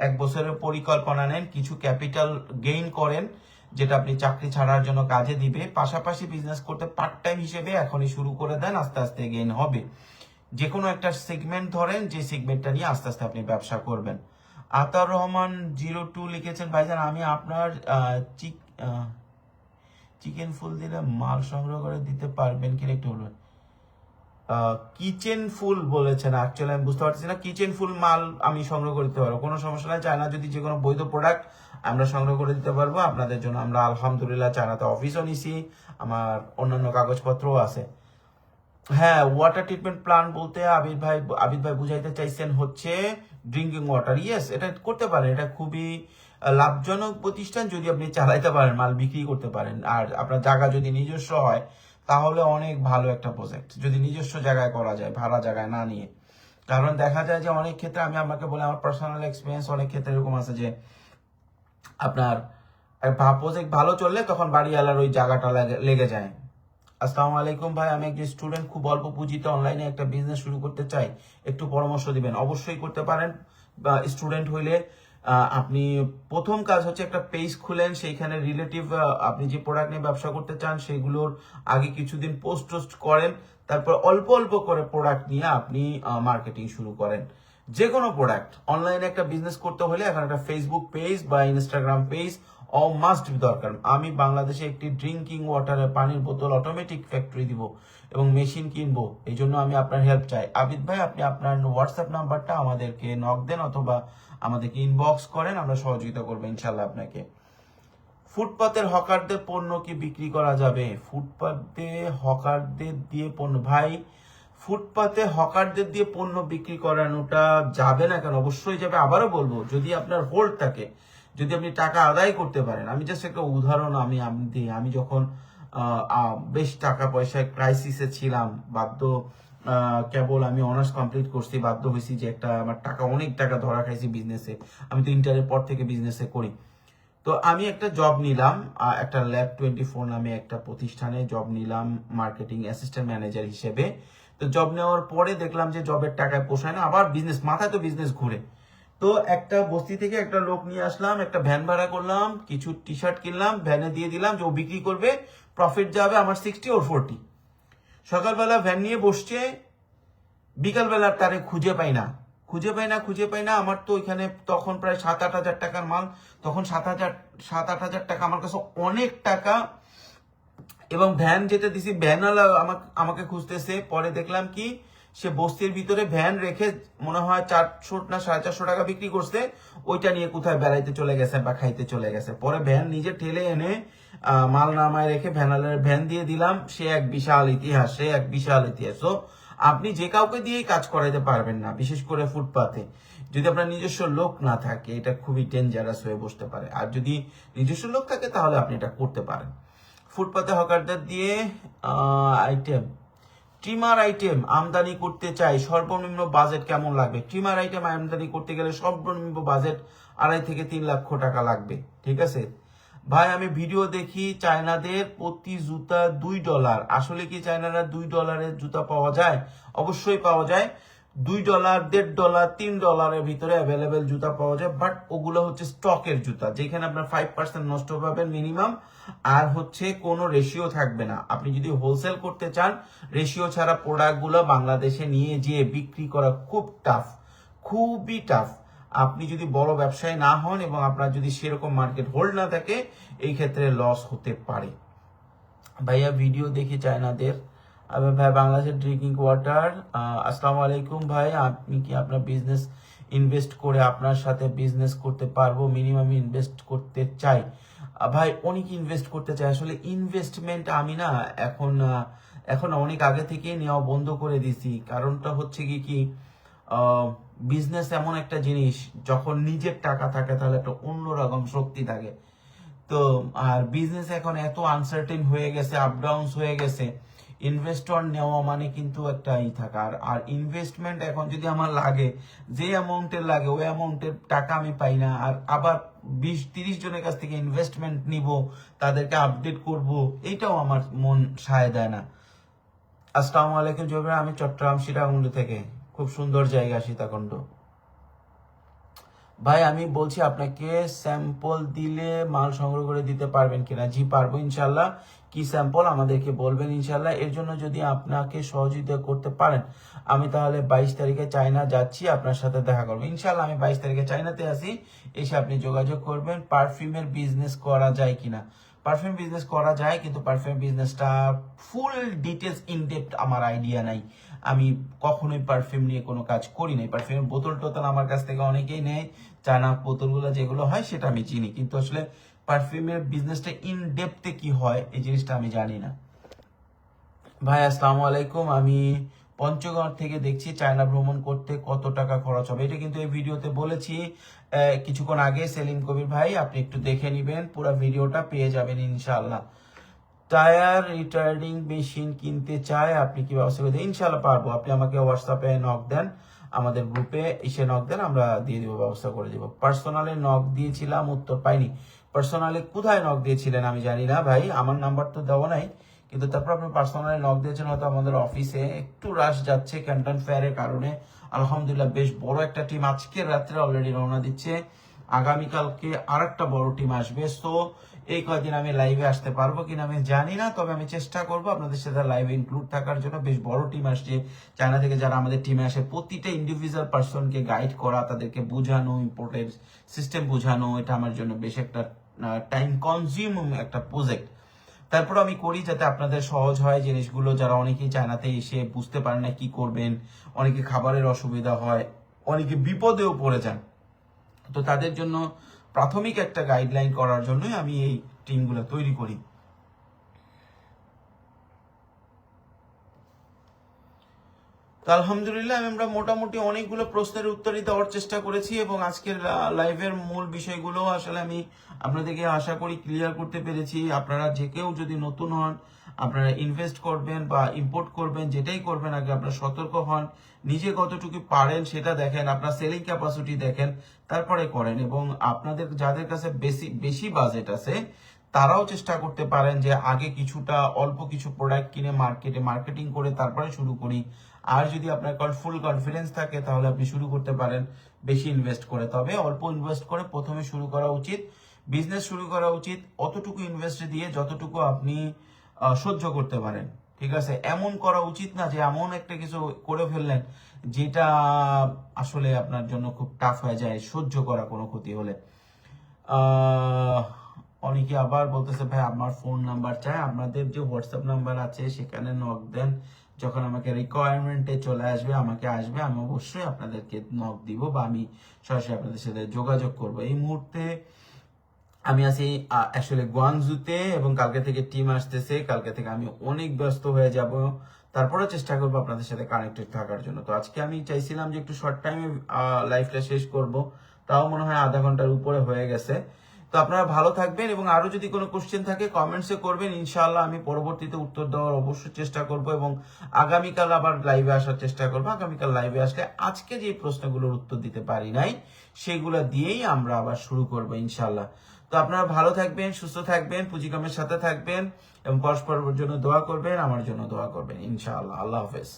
1 বছরের পরিকল্পনা নেন, কিছু ক্যাপিটাল গেইন করেন, যেটা আপনি চাকরি ছাড়ার জন্য কাজে দিবে। পাশাপাশি বিজনেস করতে পার্ট টাইম হিসেবে এখনই শুরু করে দেন, আস্তে আস্তে গেইন হবে। যে কোনো একটা সেগমেন্ট ধরেন, যে সেগমেন্টটা নিয়ে আস্তে আস্তে আপনি ব্যবসা করবেন। আতার রহমান 02 লিখেছেন, ভাইজান আমি আপনার চিকেন ফুল দিলে মাল সংগ্রহ করে দিতে পারবেন কিনা একটু বলবেন। কিচেন ফুল বলেছেন, অ্যাকচুয়ালি আমি বুঝতে পারছি না। কিচেন ফুল মাল আমি সংগ্রহ করে দিতে পারবো, কোনো সমস্যা নাই। চায়না যদি যে কোনো বৈধ প্রোডাক্ট আমরা সংগ্রহ করে দিতে পারবো আপনাদের জন্য। আমরা আলহামদুলিল্লাহ চায়নাতে অফিসও নিছি, আমার অন্যান্য কাগজপত্রও আছে। হ্যাঁ, ওয়াটার ট্রিটমেন্ট প্ল্যান্ট বলতে আবিদ ভাই বুঝাইতে চাইছেন হচ্ছে ড্রিঙ্কিং ওয়াটার। ইয়েস, এটা করতে পারেন, এটা খুবই লাভজনক প্রতিষ্ঠান যদি আপনি চালাইতে পারেন, মাল বিক্রি করতে পারেন। আর আপনার জায়গা যদি নিজস্ব হয় তাহলে অনেক ভালো একটা প্রজেক্ট, যদি নিজস্ব জায়গায় করা যায়, ভাড়া জায়গায় না নিয়ে। কারণ দেখা যায় যে অনেক ক্ষেত্রে, আমি আপনাকে বলি আমার পার্সোনাল এক্সপিরিয়েন্স, অনেক ক্ষেত্রে এরকম আছে যে আপনার প্রজেক্ট ভালো চললে তখন বাড়িওয়ালার ওই জায়গাটা লেগে যায়। আসসালামু আলাইকুম ভাই, আমি একজন স্টুডেন্ট, খুব অল্প পুঁজিতে অনলাইনে একটা বিজনেস শুরু করতে চাই, একটু পরামর্শ দিবেন। অবশ্যই করতে পারেন। স্টুডেন্ট হইলে আপনি প্রথম কাজ হচ্ছে একটা পেজ খুলেন, সেইখানে রিলেটিভ আপনি যে প্রোডাক্ট নিয়ে ব্যবসা করতে চান সেগুলোর আগে কিছুদিন পোস্ট করেন, তারপর অল্প অল্প করে প্রোডাক্ট নিয়ে আপনি মার্কেটিং শুরু করেন। যে কোনো প্রোডাক্ট অনলাইনে একটা বিজনেস করতে হলে এখন একটা ফেসবুক পেজ বা ইনস্টাগ্রাম পেজ মাস্ট বি দরকার। আমি বাংলাদেশে একটি ড্রিঙ্কিং ওয়াটারের পানির বোতল অটোমেটিক ফ্যাক্টরি দিব এবং মেশিন কিনবো, এই জন্য আমি আপনার হেল্প চাই। আবিদ ভাই, আপনি আপনার হোয়াটসঅ্যাপ নাম্বারটা আমাদেরকে নক দেন অথবা আমাদেরকে ইনবক্স করেন, আমরা সহযোগিতা করবো ইনশাল্লাহ আপনাকে। ফুটপাতের হকারদের পণ্য কি বিক্রি করা যাবে? ফুটপাতে হকারদের দিয়ে পণ্য, ভাই ফুটপাতে হকারদের দিয়ে পণ্য বিক্রি করানোটা যাবে না কেন? অবশ্যই যাবে। আবারও বলবো, যদি আপনার হোল্ড থাকে, যদি আপনি টাকা আদায় করতে পারেন। আমি জাস্ট একটা উদাহরণ আমি দিই। আমি যখন বেশ টাকা পয়সায় ক্রাইসিসে ছিলাম, কেবল আমি অনার্স কমপ্লিট করছি, বাধ্য হয়েছি যে একটা আমার টাকা, অনেক টাকা ধরা খাইছি বিজনেসে। আমি তো ইন্টারের পর থেকে বিজনেসে করি। তো আমি একটা জব নিলাম, একটা ল্যাব24 নামে একটা প্রতিষ্ঠানে জব নিলাম মার্কেটিং অ্যাসিস্ট্যান্ট ম্যানেজার হিসেবে। তো জব নেওয়ার পরে দেখলাম যে জবের টাকায় পোষায় না, আবার বিজনেস, মাথায় তো বিজনেস ঘুরে। তো একটা বস্তি থেকে একটা লোক নিয়ে আসলাম, একটা ভ্যান ভাড়া করলাম, কিছু টি শার্ট কিনলাম, ভ্যানে দিয়ে দিলাম যে ও বিক্রি করবে, প্রফিট যাবে আমার 60 ওর 40। সকালবেলা ভ্যান নিয়ে বসছে, বিকালবেলা তারে খুঁজে পাই না। আমার তো ওইখানে তখন প্রায় 7-8 হাজার টাকার মাল, তখন 7-8 হাজার টাকা আমার কাছে অনেক টাকা। এবং ভ্যান যেটা দিছি, ভ্যানওয়ালা আমাকে খুঁজতেছে। পরে দেখলাম কি, সে বস্তির ভিতরে ভ্যান রেখে মনে হয় 400 না 450 টাকা বিক্রি করছে, ওইটা নিয়ে কোথায় বেড়াইতে চলে গেছে বা খাইতে চলে গেছে। পরে ভ্যান নিজে ঠেলে এনে মাল নামায় রেখে ভ্যানওয়ালার ভ্যান দিয়ে দিলাম। সে এক বিশাল ইতিহাস। তো আপনি যে কাউকে দিয়েই কাজ করাইতে পারবেন না, বিশেষ করে ফুটপাতে। যদি আপনার নিজস্ব লোক না থাকে, এটা খুবই ডেঞ্জারাস হয়ে বসতে পারে। আর যদি নিজস্ব লোক থাকে তাহলে আপনি এটা করতে পারেন। ফুটপাতে হকারদের দিয়ে ট্রিমার আইটেম আমদানি করতে চাই, সর্বনিম্ন বাজেট কেমন লাগবে? ট্রিমার আইটেম আমদানি করতে গেলে সর্বনিম্ন বাজেট 2.5 থেকে 3 লক্ষ টাকা লাগবে। ঠিক আছে ভাই, আমি ভিডিও দেখি চায়নাদের প্রতি জুতা $2। আসলে কি চায়নারা $2 জুতা পাওয়া যায়? অবশ্যই পাওয়া যায়। $2, $1.5, $3 ভিতরে অ্যাভেলেবেল জুতা পাওয়া যায়। বাট ওগুলো হচ্ছে স্টকের জুতা, যেখানে আপনার 5% নষ্ট পাবেন মিনিমাম, আর হচ্ছে কোনো রেশিও থাকবে না। আপনি যদি হোলসেল করতে চান, রেশিও ছাড়া প্রোডাক্টগুলো বাংলাদেশে নিয়ে যেয়ে বিক্রি করা খুব টাফ, খুবই টাফ। আপনি যদি বড় ব্যবসায়ী না হন এবং আপনার যদি সেরকম মার্কেট হোল্ড না থাকে, এই ক্ষেত্রে লস হতে পারে। ভাইয়া ভিডিও দেখি চায়নাদের। ভাই বাংলাদেশের ড্রিঙ্কিং ওয়াটার। আসসালামু আলাইকুম ভাই, আপনি কি আপনার বিজনেস ইনভেস্ট করে আপনার সাথে বিজনেস করতে পারবো? মিনিমাম ইনভেস্ট করতে চাই। ভাই অনেক ইনভেস্ট করতে চাই। আসলে ইনভেস্টমেন্ট আমি না এখন অনেক আগে থেকে নেওয়া বন্ধ করে দিছি। কারণটা হচ্ছে কি বিজনেস এমন একটা জিনিস, যখন নিজের টাকা থাকে তাহলে একটা অন্যরকম শক্তি থাকে। তো আর বিজনেস এখন এত আনসার্টেন হয়ে গেছে, আপ ডাউন হয়ে গেছে, ইনভেস্টর নেওয়া মানে কিন্তু একটা থাকা। আর ইনভেস্টমেন্ট এখন যদি আমার লাগে, যে অ্যামাউন্টের লাগে ওই অ্যামাউন্টের টাকা আমি পাই না। আর আবার 20-30 জনের কাছ থেকে ইনভেস্টমেন্ট নিব, তাদেরকে আপডেট করব, এইটাও আমার মন সায় দেয় না। আসসালামু আলাইকুম জবির, আমি চট্টগ্রাম সীতাকুণ্ড থেকে। খুব সুন্দর জায়গা সীতাকুণ্ড। ভাই আমি বলছি, আপনাকে স্যাম্পল দিলে মাল সংগ্রহ করে দিতে পারবেন কিনা? জি পারবো ইনশাল্লাহ। কি স্যাম্পল আমাদেরকে বলবেন ইনশাল্লাহ। এর জন্য যদি আপনাকে সহযোগিতা করতে পারেন, আমি তাহলে 22 তারিখে চায়না যাচ্ছি, আপনার সাথে দেখা করবো ইনশাল্লাহ। আমি 22 তারিখে চায়নাতে আছি, এসে আপনি যোগাযোগ করবেন। পারফিউমের বিজনেস করা যায় কিনা? পারফিউম বিজনেস করা যায়, কিন্তু পারফিউম বিজনেসটা ফুল ডিটেলস ইনডেপথ আমার আইডিয়া নাই। আমি কখনোই পারফিউম নিয়ে কোনো কাজ করি নাই। পারফিউমের বোতল টোতল আমার কাছ থেকে অনেকেই নেয়, চায়না বোতলগুলো যেগুলো হয় সেটা আমি চিনি, কিন্তু আসলে পারফিউমের বিজনেসটা ইন ডেপথে কি হয় এই জিনিসটা আমি জানি না। ভাই আসসালামু আলাইকুম, আমি পঞ্চগড় থেকে দেখছি। চায়না ভ্রমণ করতে কত টাকা খরচ হবে? এটা কিন্তু এই ভিডিওতে বলেছি কিছুক্ষণ আগে। সেলিম কবির ভাই, আপনি একটু দেখে নিবেন, পুরো ভিডিওটা পেয়ে যাবেন ইনশাআল্লাহ। টায়ার রিটার্নিং মেশিন কিনতে চায়, আপনি কি ব্যবস্থা করে দেন? ইনশাআল্লাহ পারবো। আপনি আমাকে হোয়াটসঅ্যাপে নক দেন, আমাদের গ্রুপে এসে নক দেন, আমরা দিয়ে দিব, ব্যবস্থা করে দিব। পার্সোনালে নক দিয়েছিলাম, উত্তর পাইনি। পার্সোনালে কোথায় নক দিয়েছিলেন আমি জানি না ভাই, আমার নাম্বার তো দেওয়া নাই। কিন্তু তারপর আপনি পার্সোনালি নক দিয়েছেন হয়তো আমাদের অফিসে। একটু রাশ যাচ্ছে ক্যান্টন ফেয়ারের কারণে। আলহামদুলিল্লাহ বেশ বড় একটা টিম আজকের রাত্রে অলরেডি রওনা দিচ্ছে, আগামীকালকে আরেকটা বড় টিম আসবে। তো এই কয়দিন আমি লাইভে আসতে পারবো কিনা আমি জানি না, তবে আমি চেষ্টা করব আপনাদের সাথে লাইভে ইনক্লুড থাকার জন্য। বেশ বড় টিম আসছে চায়না থেকে, যারা আমাদের টিমে আসে প্রতিটা ইন্ডিভিজুয়াল পার্সনকে গাইড করা, তাদেরকে বোঝানো, ইম্পোর্টের সিস্টেম বোঝানো, এটা আমার জন্য বেশ একটা টাইম কনজিউমিং একটা প্রজেক্ট। তারপর আমি করি যাতে আপনাদের সহজ হয় জিনিসগুলো, যারা অনেকেই চায়নাতে এসে বুঝতে পারেন না কি করবেন, অনেকে খাবারের অসুবিধা হয়, অনেকে বিপদেও পড়ে যান, তো তাদের জন্য প্রাথমিক একটা গাইডলাইন করার জন্যই আমি এই টিমগুলো তৈরি করি। তো আলহামদুলিল্লাহ আমরা মোটামুটি অনেকগুলো প্রশ্নের উত্তরই দেওয়ার চেষ্টা করেছি, এবং আজকের লাইভের মূল বিষয়গুলো আসলে আমি আপনাদেরকে আশা করি ক্লিয়ার করতে পেরেছি। আপনারা যে কেউ যদি নতুন হন, আপনারা ইনভেস্ট করবেন বা ইম্পোর্ট করবেন, যেটাই করবেন আগে আপনারা সতর্ক হন, নিজে কতটুকু পারেন সেটা দেখেন, আপনার সেলিং ক্যাপাসিটি দেখেন, তারপরে করেন। এবং আপনাদের যাদের কাছে বেশি বেশি বাজেট আছে তারাও চেষ্টা করতে পারেন যে আগে কিছুটা অল্প কিছু প্রোডাক্ট কিনে মার্কেটিং করে তারপরে শুরু করি। আর যদি আপনার ফুল কনফিডেন্স থাকে তাহলে আপনি শুরু করতে পারেন বেশি ইনভেস্ট করে। তবে অল্প ইনভেস্ট করে প্রথমে শুরু করা উচিত, বিজনেস শুরু করা উচিত অতটুকু ইনভেস্ট দিয়ে যতটুকু আপনি সহ্য করতে পারেন। ঠিক আছে, এমন করা উচিত না যে এমন একটা কিছু করে ফেললেন যেটা আসলে আপনার জন্য খুব টাফ হয়ে যায় সহ্য করা কোনো ক্ষতি হলে। অনেকে আবার বলতেছে ভাই আমার ফোন নাম্বার চাই, আপনাদের যে হোয়াটসঅ্যাপ নাম্বার আছে সেখানে নক দেন, যখন আমাকে রিকোয়ারমেন্টে চলে আসবে আমি অবশ্যই আপনাদেরকে নক দিব বা আমি সরাসরি আপনাদের সাথে যোগাযোগ করব। এই মুহূর্তে আমি আছি আসলে গুয়াংজুতে, এবং কালকে থেকে টিম আসতেছে, কালকে থেকে আমি অনেক ব্যস্ত হয়ে যাব, তারপরে চেষ্টা করবো আপনাদের সাথে কানেক্টেড থাকার জন্য। তো আজকে আমি চাইছিলাম যে একটু শর্ট টাইমে লাইফটা শেষ করব, তাও মনে হয় আধা ঘন্টার উপরে হয়ে গেছে। তো আপনারা ভালো থাকবেন, এবং আরো যদি কোনো কোশ্চেন থাকে কমেন্টসে করবেন, ইনশাআল্লাহ আমি পরবর্তীতে উত্তর দেওয়ার অবশ্যই চেষ্টা করব, এবং আগামীকাল আবার লাইভে আসার চেষ্টা করব। আগামীকাল লাইভে আসলে আজকে যে প্রশ্নগুলোর উত্তর দিতে পারি নাই সেগুলো দিয়েই আমরা আবার শুরু করব ইনশাআল্লাহ। তো আপনারা ভালো থাকবেন, সুস্থ থাকবেন, পুঁজিকামের সাথে থাকবেন, এবং পরস্পরের জন্য দোয়া করবেন, আমার জন্য দোয়া করবেন ইনশাআল্লাহ। আল্লাহ হাফেজ।